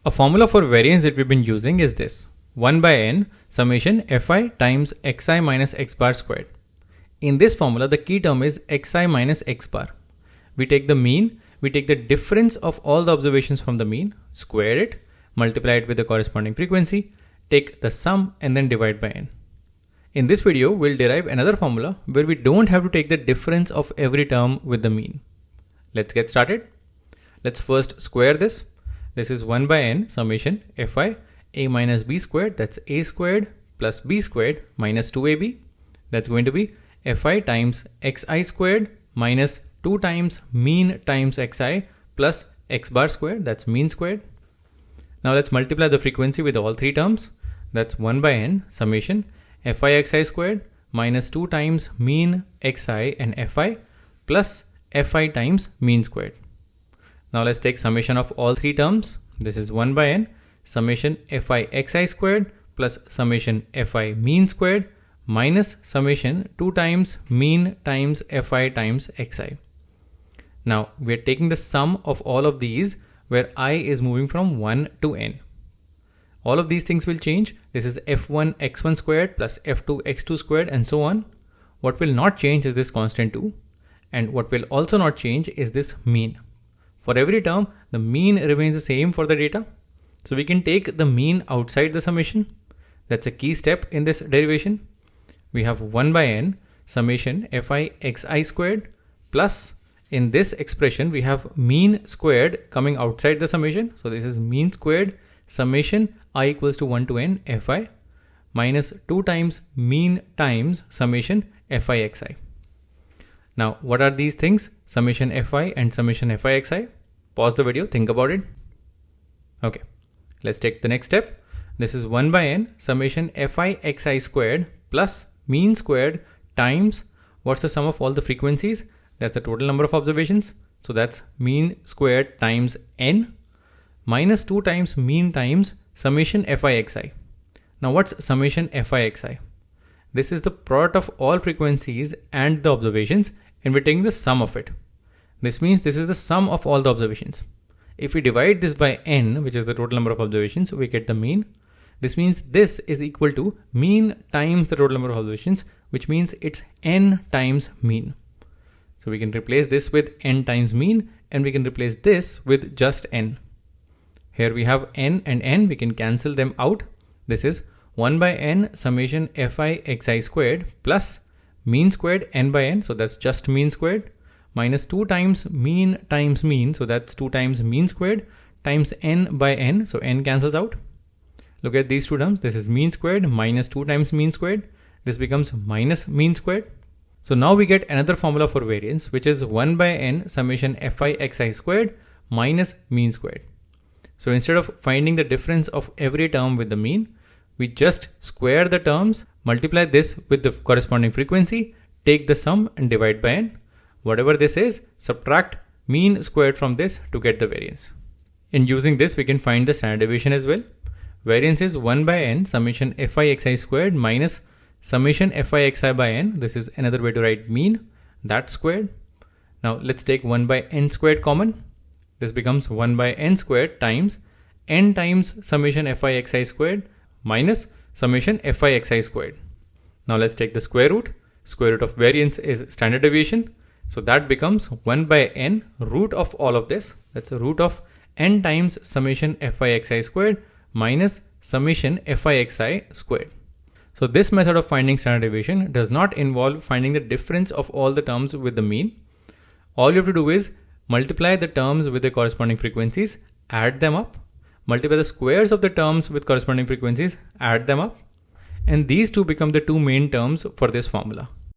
A formula for variance that we've been using is this: 1 by n summation fi times xi minus x bar squared. In this formula, the key term is xi minus x bar. We take the mean, we take the difference of all the observations from the mean, square it, multiply it with the corresponding frequency, take the sum and then divide by n. In this video, we'll derive another formula where we don't have to take the difference of every term with the mean. Let's get started. Let's first square this. This is 1 by n summation fi a minus b squared, that's a squared plus b squared minus 2ab. That's going to be fi times xi squared minus 2 times mean times xi plus x bar squared, that's mean squared. Now let's multiply the frequency with all three terms. That's 1 by n summation fi xi squared minus 2 times mean xi and fi plus fi times mean squared. Now let's take summation of all three terms. This is 1 by n summation fi xi squared plus summation fi mean squared minus summation 2 times mean times fi times xi. Now we are taking the sum of all of these where I is moving from 1 to n. All of these things will change. This is f1 x1 squared plus f2 x2 squared and so on. What will not change is this constant 2, and what will also not change is this mean. For every term, the mean remains the same for the data. So we can take the mean outside the summation. That's a key step in this derivation. We have 1 by n summation fi xi squared plus, in this expression we have mean squared coming outside the summation. So this is mean squared summation I equals to 1 to n fi minus 2 times mean times summation fi xi. Now what are these things? Summation fi and summation fi xi. Pause the video, think about it. Okay, let's take the next step. This is 1 by n summation fi xi squared plus mean squared times, what's the sum of all the frequencies? That's the total number of observations. So that's mean squared times n minus 2 times mean times summation fi xi. Now what's summation fi xi? This is the product of all frequencies and the observations, and we're taking the sum of it. This means this is the sum of all the observations. If we divide this by n, which is the total number of observations, we get the mean. This means this is equal to mean times the total number of observations, which means it's n times mean. So we can replace this with n times mean, and we can replace this with just n. Here we have n and n, we can cancel them out. This is 1 by n summation fi xi squared plus mean squared n by n, so that's just mean squared, minus 2 times mean, so that's 2 times mean squared times n by n, so n cancels out. Look at these two terms. This is mean squared minus 2 times mean squared. This becomes minus mean squared. So now we get another formula for variance, which is 1 by n summation fi xi squared minus mean squared. So instead of finding the difference of every term with the mean, we just square the terms, multiply this with the corresponding frequency, take the sum and divide by n. Whatever this is, subtract mean squared from this to get the variance. In using this, we can find the standard deviation as well. Variance is 1 by n summation fi xi squared minus summation fi xi by n. This is another way to write mean, that squared. Now let's take 1 by n squared common. This becomes 1 by n squared times n times summation fi xi squared minus summation fi xi squared. Now let's take the square root. Square root of variance is standard deviation. So that becomes 1 by n root of all of this. That's a root of n times summation fi xi squared minus summation fi xi squared. So this method of finding standard deviation does not involve finding the difference of all the terms with the mean. All you have to do is multiply the terms with the corresponding frequencies, add them up, multiply the squares of the terms with corresponding frequencies, add them up, and these two become the two main terms for this formula.